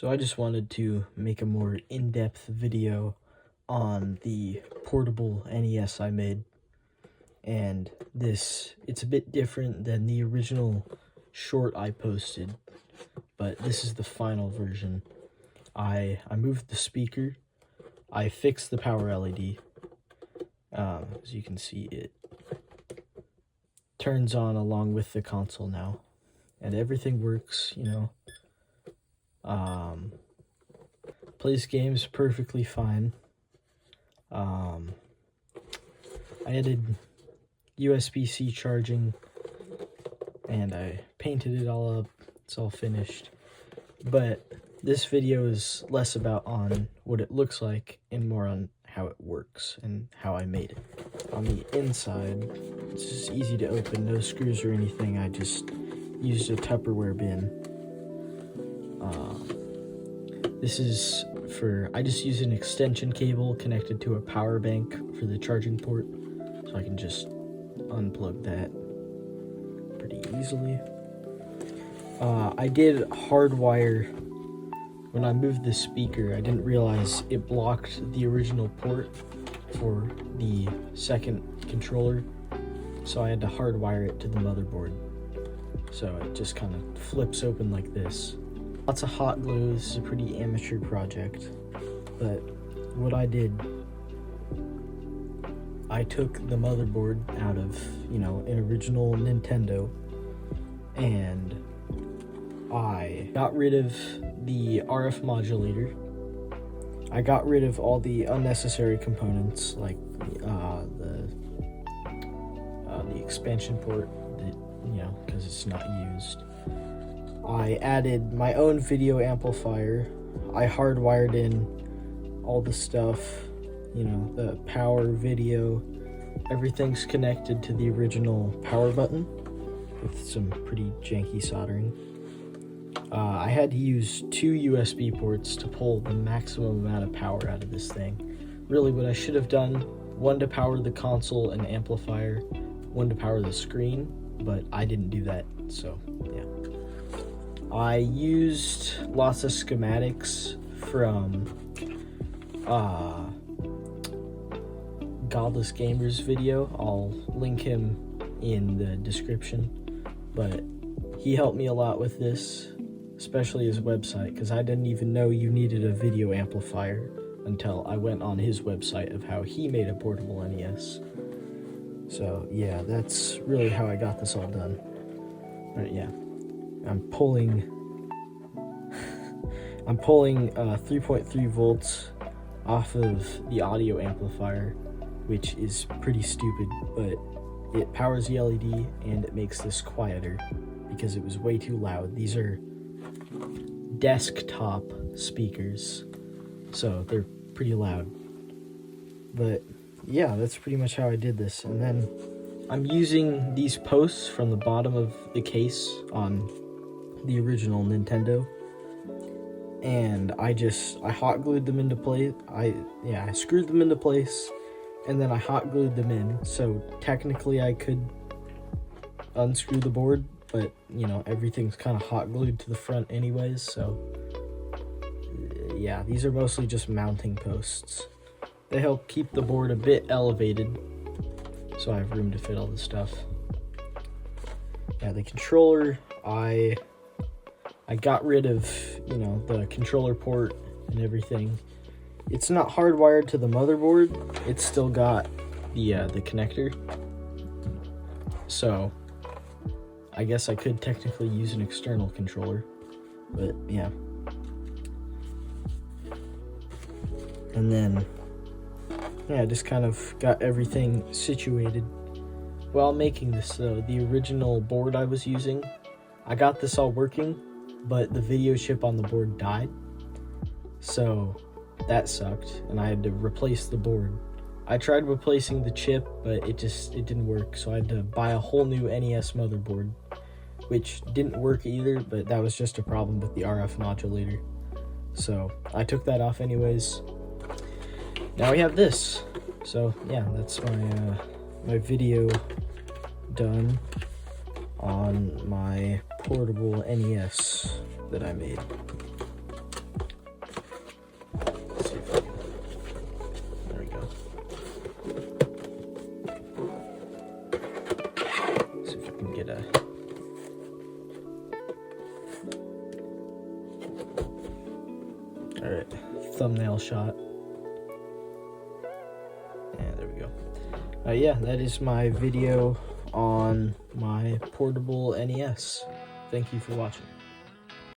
So I just wanted to make a more in-depth video on the portable NES I made. And it's a bit different than the original short I posted, but this is the final version. I moved the speaker, I fixed the power LED. As you can see, it turns on along with the console now, and everything works, plays games perfectly fine. I added USB-C charging, and I painted it all up. It's all finished. But this video is less about on what it looks like and more on how it works and how I made it. On the inside, it's just easy to open, no screws or anything. I just used a Tupperware bin. I just use an extension cable connected to a power bank for the charging port, so I can just unplug that pretty easily. I did hardwire. When I moved the speaker, I didn't realize it blocked the original port for the second controller, so I had to hardwire it to the motherboard. So it just kind of flips open like this. Lots of hot glue. This is a pretty amateur project, but what I did, I took the motherboard out of, an original Nintendo, and I got rid of the RF modulator. I got rid of all the unnecessary components, like the expansion port, because it's not used. I added my own video amplifier. I hardwired in all the stuff, the power, video, everything's connected to the original power button with some pretty janky soldering. I had to use 2 USB ports to pull the maximum amount of power out of this thing. Really, what I should have done, one to power the console and amplifier, one to power the screen, but I didn't do that, so yeah. I used lots of schematics from Godless Gamer's video. I'll link him in the description, but he helped me a lot with this, especially his website, because I didn't even know you needed a video amplifier until I went on his website of how he made a portable NES. So yeah, that's really how I got this all done. But yeah, I'm pulling 3.3 volts off of the audio amplifier, which is pretty stupid, but it powers the LED and it makes this quieter because it was way too loud. These are desktop speakers, so they're pretty loud. But yeah, that's pretty much how I did this. And then I'm using these posts from the bottom of the case on the original Nintendo, and I hot glued them into place. I screwed them into place, and then I hot glued them in. So technically I could unscrew the board, but everything's kind of hot glued to the front anyways, so yeah, these are mostly just mounting posts. They help keep the board a bit elevated, so I have room to fit all the stuff. Yeah, the controller, I got rid of, the controller port and everything. It's not hardwired to the motherboard. It's still got the connector. So I guess I could technically use an external controller, but yeah. And then, I just kind of got everything situated. While making this though, the original board I was using, I got this all working, but the video chip on the board died. So that sucked, and I had to replace the board. I tried replacing the chip, but it didn't work, so I had to buy a whole new NES motherboard, which didn't work either, but that was just a problem with the RF modulator. So I took that off anyways. Now we have this. So yeah, that's my video done on my portable NES that I made. Alright, thumbnail shot. And there we go. Yeah, that is my video on my portable NES. Thank you for watching.